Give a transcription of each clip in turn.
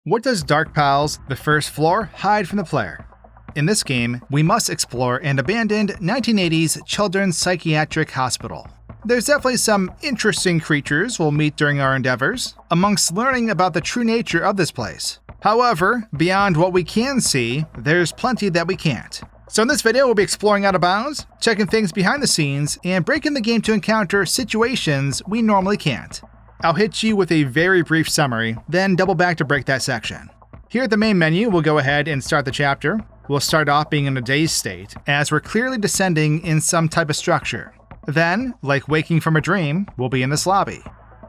What does Dark Pals, the first floor, hide from the player? In this game, we must explore an abandoned 1980s children's psychiatric hospital. There's definitely some interesting creatures we'll meet during our endeavors, amongst learning about the true nature of this place. However, beyond what we can see, there's plenty that we can't. So in this video, we'll be exploring out of bounds, checking things behind the scenes, and breaking the game to encounter situations we normally can't. I'll hit you with a very brief summary, then double back to break that section. Here at the main menu, we'll go ahead and start the chapter. We'll start off being in a dazed state, as we're clearly descending in some type of structure. Then, like waking from a dream, we'll be in this lobby.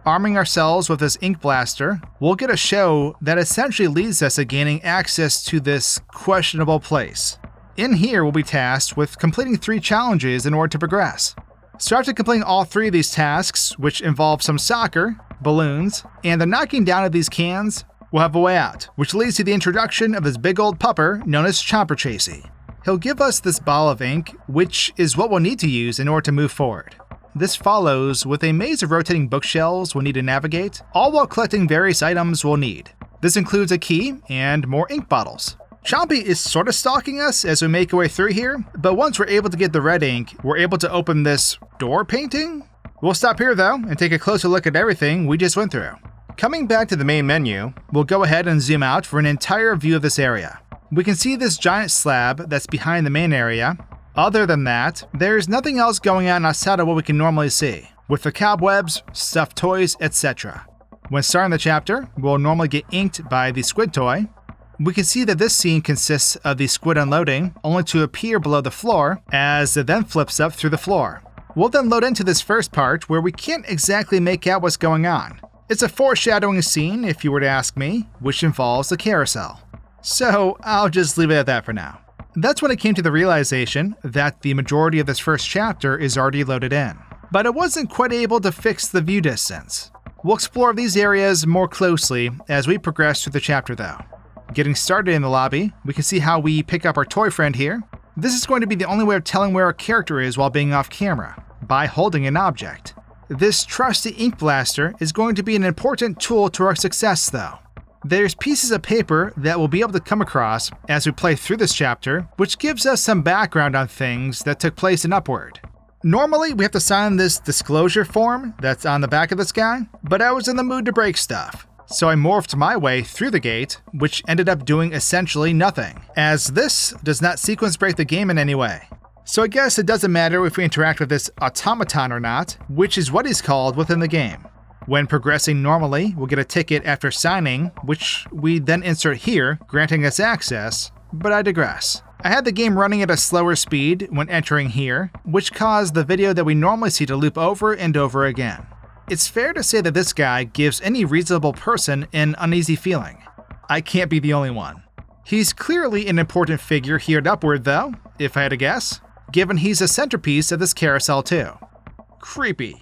Arming ourselves with this ink blaster, we'll get a show that essentially leads us to gaining access to this questionable place. In here, we'll be tasked with completing 3 challenges in order to progress. So after completing all 3 of these tasks, which involve some soccer, balloons, and the knocking down of these cans, we'll have a way out, which leads to the introduction of this big old pupper known as Chompy Chasey. He'll give us this ball of ink, which is what we'll need to use in order to move forward. This follows with a maze of rotating bookshelves we'll need to navigate, all while collecting various items we'll need. This includes a key and more ink bottles. Chompy is sort of stalking us as we make our way through here, but once we're able to get the red ink, we're able to open this door painting? We'll stop here though and take a closer look at everything we just went through. Coming back to the main menu, we'll go ahead and zoom out for an entire view of this area. We can see this giant slab that's behind the main area. Other than that, there's nothing else going on outside of what we can normally see, with the cobwebs, stuffed toys, etc. When starting the chapter, we'll normally get inked by the squid toy. We can see that this scene consists of the squid unloading, only to appear below the floor, as it then flips up through the floor. We'll then load into this first part where we can't exactly make out what's going on. It's a foreshadowing scene, if you were to ask me, which involves the carousel. So I'll just leave it at that for now. That's when it came to the realization that the majority of this first chapter is already loaded in, but it wasn't quite able to fix the view distance. We'll explore these areas more closely as we progress through the chapter though. Getting started in the lobby, we can see how we pick up our toy friend here. This is going to be the only way of telling where our character is while being off camera, by holding an object. This trusty ink blaster is going to be an important tool to our success though. There's pieces of paper that we'll be able to come across as we play through this chapter, which gives us some background on things that took place in Upward. Normally, we have to sign this disclosure form that's on the back of this guy, but I was in the mood to break stuff. So I morphed my way through the gate, which ended up doing essentially nothing, as this does not sequence break the game in any way. So I guess it doesn't matter if we interact with this automaton or not, which is what he's called within the game. When progressing normally, we'll get a ticket after signing, which we then insert here, granting us access, but I digress. I had the game running at a slower speed when entering here, which caused the video that we normally see to loop over and over again. It's fair to say that this guy gives any reasonable person an uneasy feeling. I can't be the only one. He's clearly an important figure here at Upward though, if I had to guess, given he's a centerpiece of this carousel too. Creepy.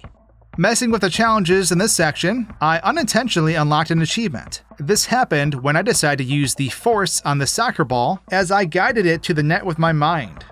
Messing with the challenges in this section, I unintentionally unlocked an achievement. This happened when I decided to use the force on the soccer ball as I guided it to the net with my mind.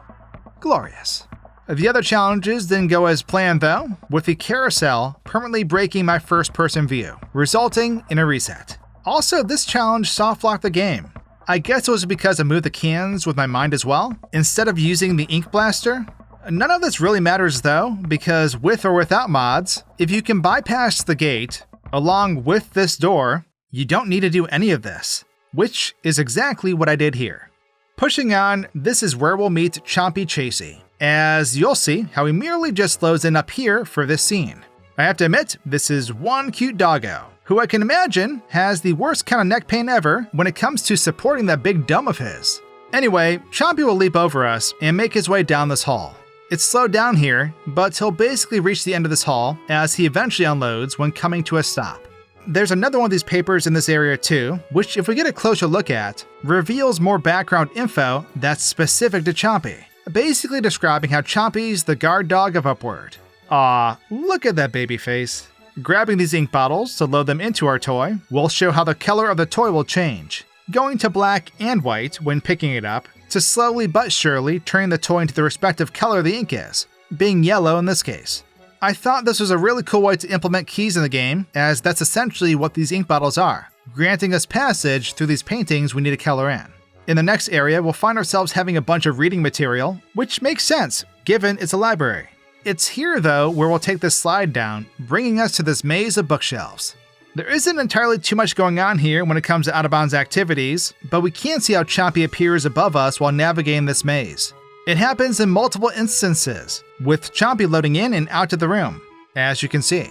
Glorious. The other challenges didn't go as planned though, with the carousel permanently breaking my first-person view, resulting in a reset. Also, this challenge soft-locked the game. I guess it was because I moved the cans with my mind as well, instead of using the ink blaster. None of this really matters though, because with or without mods, if you can bypass the gate, along with this door, you don't need to do any of this, which is exactly what I did here. Pushing on, this is where we'll meet Chompy Chasey, as you'll see how he merely just loads in up here for this scene. I have to admit, this is one cute doggo, who I can imagine has the worst kind of neck pain ever when it comes to supporting that big dome of his. Anyway, Chompy will leap over us and make his way down this hall. It's slowed down here, but he'll basically reach the end of this hall as he eventually unloads when coming to a stop. There's another one of these papers in this area too, which if we get a closer look at, reveals more background info that's specific to Chompy, basically describing how Chompy's the guard dog of Upward. Aw, look at that baby face. Grabbing these ink bottles to load them into our toy will show how the color of the toy will change, going to black and white when picking it up, to slowly but surely turning the toy into the respective color the ink is, being yellow in this case. I thought this was a really cool way to implement keys in the game, as that's essentially what these ink bottles are. granting us passage through these paintings we need to color in. In the next area, we'll find ourselves having a bunch of reading material, which makes sense, given it's a library. It's here, though, where we'll take this slide down, bringing us to this maze of bookshelves. There isn't entirely too much going on here when it comes to out-of-bounds activities, but we can see how Chompy appears above us while navigating this maze. It happens in multiple instances, with Chompy loading in and out of the room, as you can see.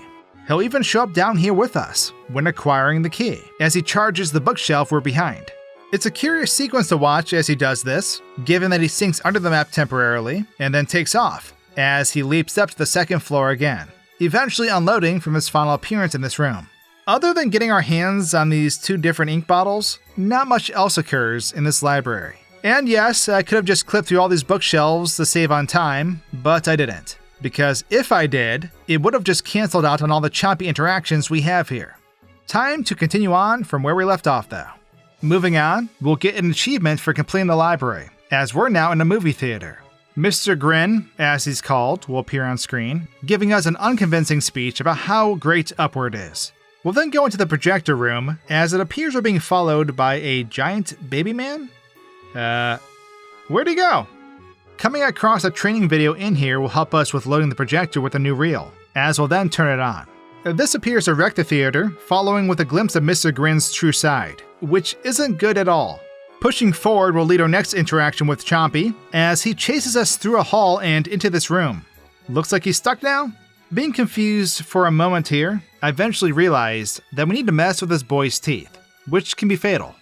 He'll even show up down here with us when acquiring the key, as he charges the bookshelf we're behind. It's a curious sequence to watch as he does this, given that he sinks under the map temporarily and then takes off, as he leaps up to the second floor again, eventually unloading from his final appearance in this room. Other than getting our hands on these 2 different ink bottles, not much else occurs in this library. And yes, I could have just clipped through all these bookshelves to save on time, but I didn't. Because if I did, it would have just canceled out on all the Chompy interactions we have here. Time to continue on from where we left off though. Moving on, we'll get an achievement for completing the library, as we're now in a movie theater. Mr. Grin, as he's called, will appear on screen, giving us an unconvincing speech about how great Upward is. We'll then go into the projector room, as it appears we're being followed by a giant baby man? Where'd he go? Coming across a training video in here will help us with loading the projector with a new reel, as we'll then turn it on. This appears to wreck the theater, following with a glimpse of Mr. Grin's true side, which isn't good at all. Pushing forward will lead our next interaction with Chompy, as he chases us through a hall and into this room. Looks like he's stuck now? Being confused for a moment here, I eventually realized that we need to mess with this boy's teeth, which can be fatal.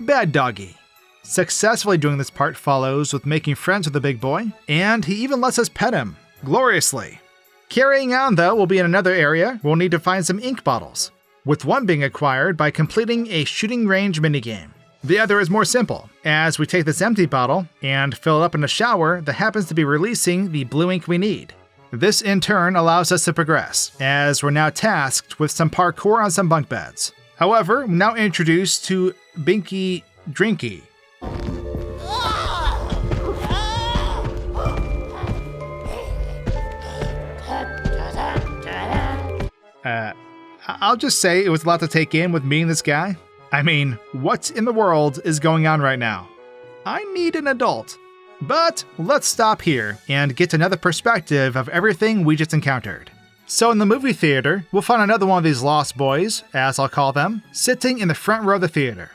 Bad doggy. Successfully doing this part follows with making friends with the big boy, and he even lets us pet him, gloriously. Carrying on though, we'll be in another area where we'll need to find some ink bottles, with one being acquired by completing a shooting range minigame. The other is more simple, as we take this empty bottle and fill it up in a shower that happens to be releasing the blue ink we need. This in turn allows us to progress, as we're now tasked with some parkour on some bunk beds. However, we're now introduced to Binky Drinky. I'll just say it was a lot to take in with meeting this guy. I mean, what in the world is going on right now? I need an adult. But let's stop here and get another perspective of everything we just encountered. So in the movie theater, we'll find another one of these lost boys, as I'll call them, sitting in the front row of the theater.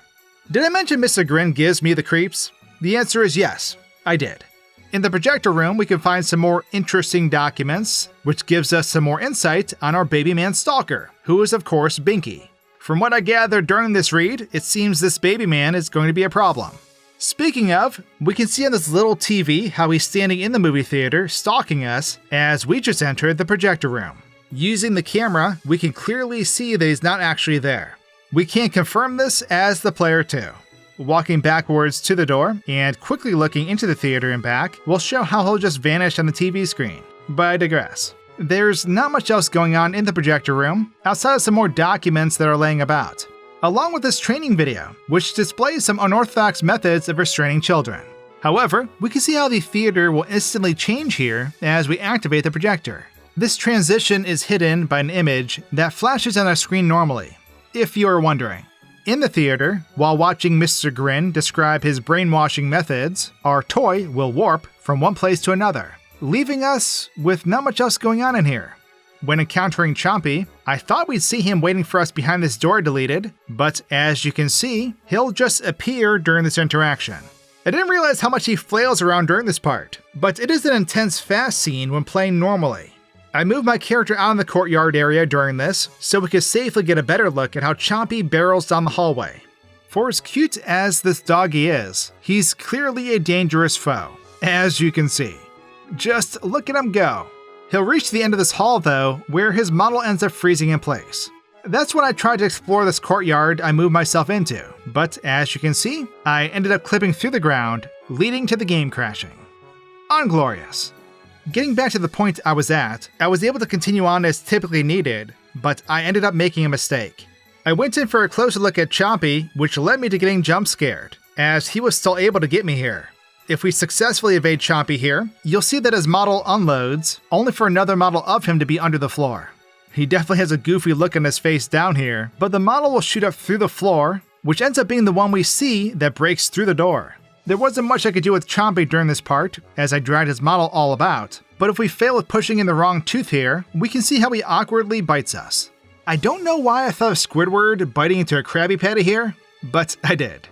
Did I mention Mr. Grin gives me the creeps? The answer is yes, I did. In the projector room, we can find some more interesting documents, which gives us some more insight on our baby man stalker, who is of course Binky. From what I gathered during this read, it seems this baby man is going to be a problem. Speaking of, we can see on this little TV how he's standing in the movie theater stalking us as we just entered the projector room. Using the camera, we can clearly see that he's not actually there. We can confirm this as the player too. Walking backwards to the door and quickly looking into the theater and back will show how he'll just vanish on the TV screen, but I digress. There's not much else going on in the projector room, outside of some more documents that are laying about, along with this training video, which displays some unorthodox methods of restraining children. However, we can see how the theater will instantly change here as we activate the projector. This transition is hidden by an image that flashes on our screen normally, if you are wondering. In the theater, while watching Mr. Grin describe his brainwashing methods, our toy will warp from one place to another, leaving us with not much else going on in here. When encountering Chompy, I thought we'd see him waiting for us behind this door deleted, but as you can see, he'll just appear during this interaction. I didn't realize how much he flails around during this part, but it is an intense fast scene when playing normally. I moved my character out in the courtyard area during this, so we could safely get a better look at how Chompy barrels down the hallway. For as cute as this doggy is, he's clearly a dangerous foe, as you can see. Just look at him go. He'll reach the end of this hall though, where his model ends up freezing in place. That's when I tried to explore this courtyard I moved myself into, but as you can see, I ended up clipping through the ground, leading to the game crashing. Unglorious. Getting back to the point I was at, I was able to continue on as typically needed, but I ended up making a mistake. I went in for a closer look at Chompy, which led me to getting jump scared, as he was still able to get me here. If we successfully evade Chompy here, you'll see that his model unloads, only for another model of him to be under the floor. He definitely has a goofy look on his face down here, but the model will shoot up through the floor, which ends up being the one we see that breaks through the door. There wasn't much I could do with Chompy during this part, as I dragged his model all about, but if we fail with pushing in the wrong tooth here, we can see how he awkwardly bites us. I don't know why I thought of Squidward biting into a Krabby Patty here, but I did.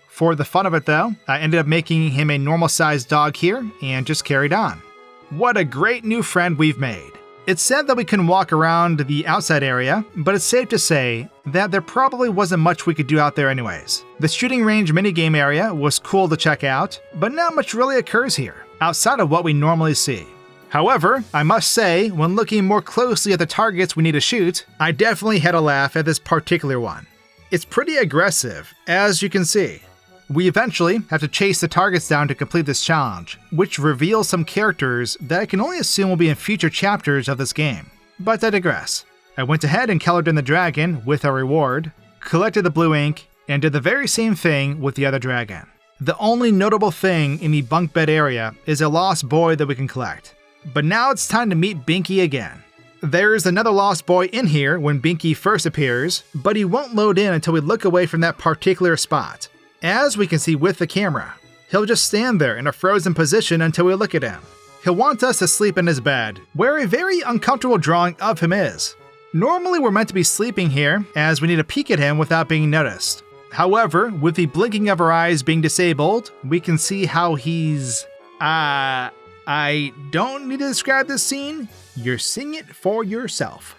For the fun of it though, I ended up making him a normal sized dog here and just carried on. What a great new friend we've made. It's said that we can walk around the outside area, but it's safe to say that there probably wasn't much we could do out there anyways. The shooting range minigame area was cool to check out, but not much really occurs here, outside of what we normally see. However, I must say, when looking more closely at the targets we need to shoot, I definitely had a laugh at this particular one. It's pretty aggressive, as you can see. We eventually have to chase the targets down to complete this challenge, which reveals some characters that I can only assume will be in future chapters of this game. But I digress. I went ahead and colored in the dragon with our reward, collected the blue ink, and did the very same thing with the other dragon. The only notable thing in the bunk bed area is a lost boy that we can collect. But now it's time to meet Binky again. There's another lost boy in here when Binky first appears, but he won't load in until we look away from that particular spot. As we can see with the camera, he'll just stand there in a frozen position until we look at him. He'll want us to sleep in his bed, where a very uncomfortable drawing of him is. Normally we're meant to be sleeping here, as we need to peek at him without being noticed. However, with the blinking of our eyes being disabled, we can see how he's... I don't need to describe this scene, you're seeing it for yourself.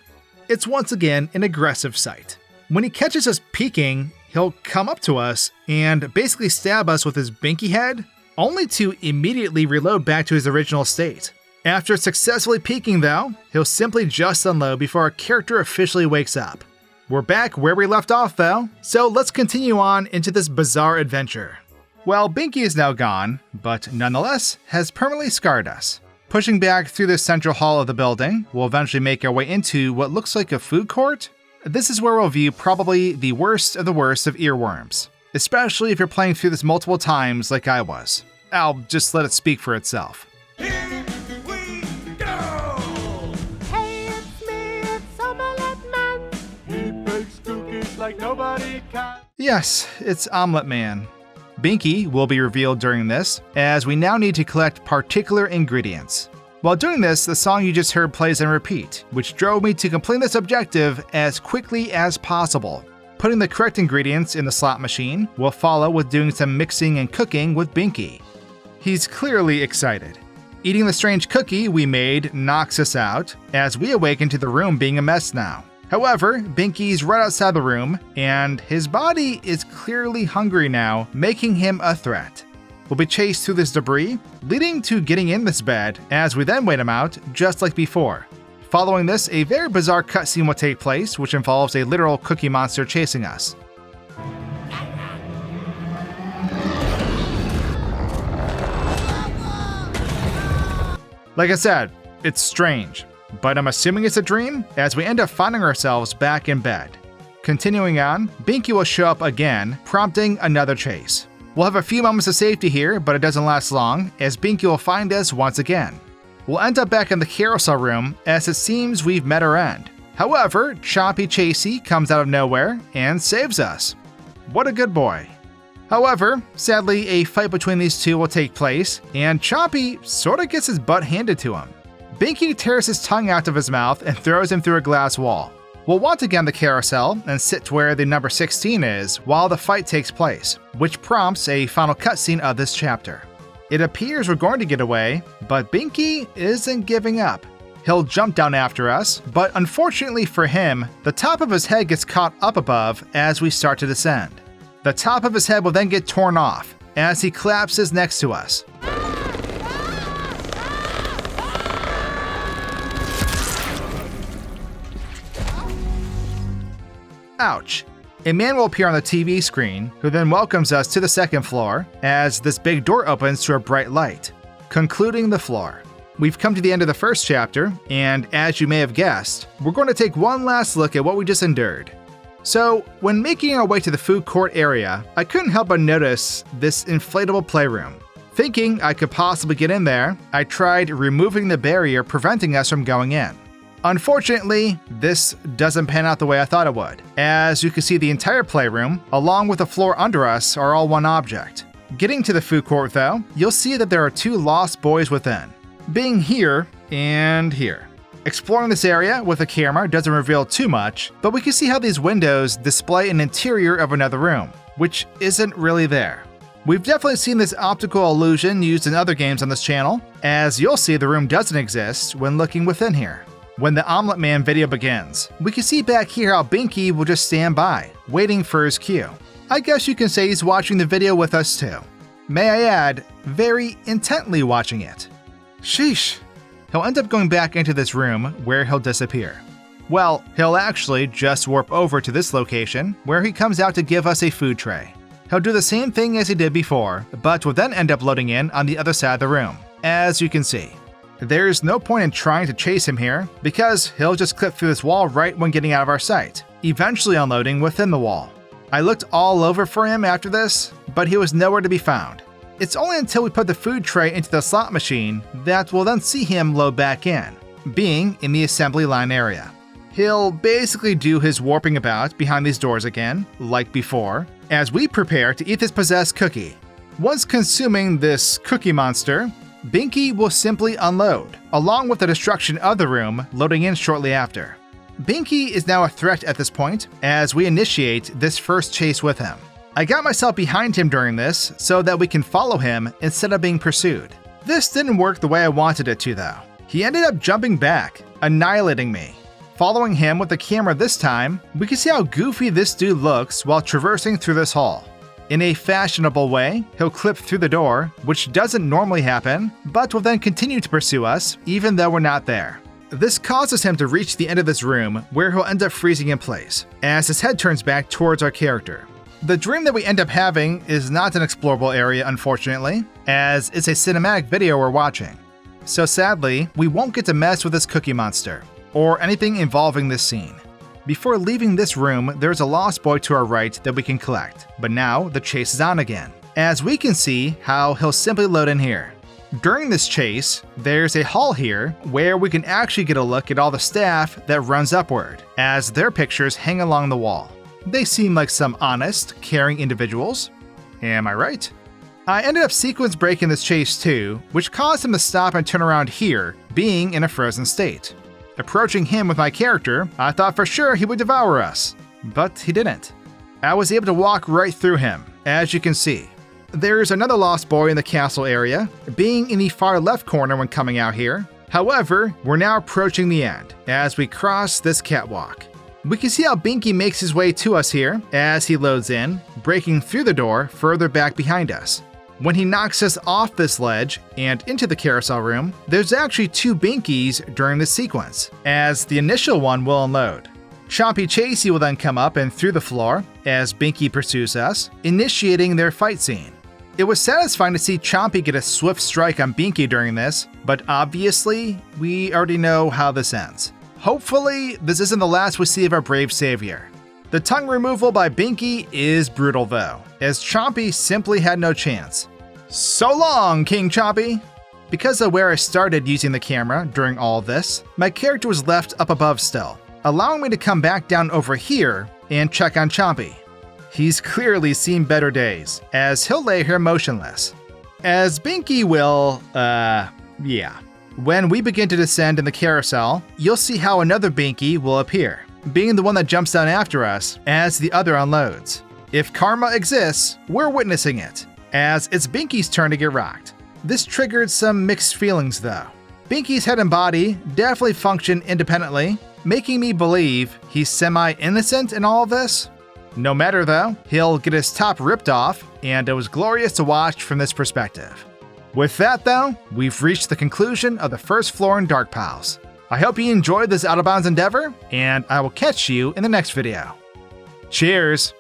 It's once again an aggressive sight. When he catches us peeking, he'll come up to us and basically stab us with his Binky head, only to immediately reload back to his original state. After successfully peeking though, he'll simply just unload before our character officially wakes up. We're back where we left off though, so let's continue on into this bizarre adventure. Well, Binky is now gone, but nonetheless has permanently scarred us. Pushing back through the central hall of the building, we'll eventually make our way into what looks like a food court. This is where we'll view probably the worst of earworms, especially if you're playing through this multiple times like I was. I'll just let it speak for itself. Here we go! Hey, it's me, it's Omelette Man. He bakes cookies like nobody can. Yes, it's Omelette Man. Binky will be revealed during this, as we now need to collect particular ingredients. While doing this, the song you just heard plays on repeat, which drove me to complete this objective as quickly as possible. Putting the correct ingredients in the slot machine will follow with doing some mixing and cooking with Binky. He's clearly excited. Eating the strange cookie we made knocks us out, as we awaken to the room being a mess now. However, Binky's right outside the room, and his body is clearly hungry now, making him a threat. We'll be chased through this debris, leading to getting in this bed, as we then wait him out, just like before. Following this, a very bizarre cutscene will take place, which involves a literal cookie monster chasing us. Like I said, it's strange, but I'm assuming it's a dream, as we end up finding ourselves back in bed. Continuing on, Binky will show up again, prompting another chase. We'll have a few moments of safety here, but it doesn't last long, as Binky will find us once again. We'll end up back in the carousel room, as it seems we've met our end. However, Chompy Chasey comes out of nowhere and saves us. What a good boy. However, sadly, a fight between these two will take place, and Chompy sorta gets his butt handed to him. Binky tears his tongue out of his mouth and throws him through a glass wall. We'll want to get on the carousel and sit to where the number 16 is while the fight takes place, which prompts a final cutscene of this chapter. It appears we're going to get away, but Binky isn't giving up. He'll jump down after us, but unfortunately for him, the top of his head gets caught up above as we start to descend. The top of his head will then get torn off as he collapses next to us. Ouch. A man will appear on the TV screen, who then welcomes us to the second floor, as this big door opens to a bright light, concluding the floor. We've come to the end of the first chapter, and as you may have guessed, we're going to take one last look at what we just endured. So, when making our way to the food court area, I couldn't help but notice this inflatable playroom. Thinking I could possibly get in there, I tried removing the barrier preventing us from going in. Unfortunately, this doesn't pan out the way I thought it would. As you can see, the entire playroom, along with the floor under us, are all one object. Getting to the food court though, you'll see that there are 2 lost boys within, being here and here. Exploring this area with a camera doesn't reveal too much, but we can see how these windows display an interior of another room, which isn't really there. We've definitely seen this optical illusion used in other games on this channel, as you'll see the room doesn't exist when looking within here. When the Omelette Man video begins, we can see back here how Binky will just stand by, waiting for his cue. I guess you can say he's watching the video with us too. May I add, very intently watching it. Sheesh. He'll end up going back into this room where he'll disappear. Well, he'll actually just warp over to this location where he comes out to give us a food tray. He'll do the same thing as he did before, but will then end up loading in on the other side of the room, as you can see. There's no point in trying to chase him here, because he'll just clip through this wall right when getting out of our sight, eventually unloading within the wall. I looked all over for him after this, but he was nowhere to be found. It's only until we put the food tray into the slot machine that we'll then see him load back in, being in the assembly line area. He'll basically do his warping about behind these doors again, like before, as we prepare to eat this possessed cookie. Once consuming this cookie monster, Binky will simply unload, along with the destruction of the room loading in shortly after. Binky is now a threat at this point, as we initiate this first chase with him. I got myself behind him during this so that we can follow him instead of being pursued. This didn't work the way I wanted it to though. He ended up jumping back, annihilating me. Following him with the camera this time, we can see how goofy this dude looks while traversing through this hall. In a fashionable way, he'll clip through the door, which doesn't normally happen, but will then continue to pursue us even though we're not there. This causes him to reach the end of this room where he'll end up freezing in place, as his head turns back towards our character. The dream that we end up having is not an explorable area, unfortunately, as it's a cinematic video we're watching. So sadly, we won't get to mess with this cookie monster, or anything involving this scene. Before leaving this room, there's a lost boy to our right that we can collect, but now the chase is on again, as we can see how he'll simply load in here. During this chase, there's a hall here where we can actually get a look at all the staff that runs upward, as their pictures hang along the wall. They seem like some honest, caring individuals. Am I right? I ended up sequence breaking this chase too, which caused him to stop and turn around here, being in a frozen state. Approaching him with my character, I thought for sure he would devour us, but he didn't. I was able to walk right through him, as you can see. There's another lost boy in the castle area, being in the far left corner when coming out here. However, we're now approaching the end, as we cross this catwalk. We can see how Binky makes his way to us here, as he loads in, breaking through the door further back behind us. When he knocks us off this ledge and into the carousel room, there's actually 2 Binkies during this sequence, as the initial one will unload. Chompy Chasey will then come up and through the floor as Binky pursues us, initiating their fight scene. It was satisfying to see Chompy get a swift strike on Binky during this, but obviously, we already know how this ends. Hopefully, this isn't the last we see of our brave savior. The tongue removal by Binky is brutal though, as Chompy simply had no chance. So long, King Chompy! Because of where I started using the camera during all of this, my character was left up above still, allowing me to come back down over here and check on Chompy. He's clearly seen better days, as he'll lay here motionless. As Binky will, yeah. When we begin to descend in the carousel, you'll see how another Binky will appear, being the one that jumps down after us as the other unloads. If karma exists, we're witnessing it, as it's Binky's turn to get rocked. This triggered some mixed feelings though. Binky's head and body definitely function independently, making me believe he's semi-innocent in all of this. No matter though, he'll get his top ripped off, and it was glorious to watch from this perspective. With that though, we've reached the conclusion of the first floor in Dark Pals. I hope you enjoyed this out of bounds endeavor, and I will catch you in the next video. Cheers!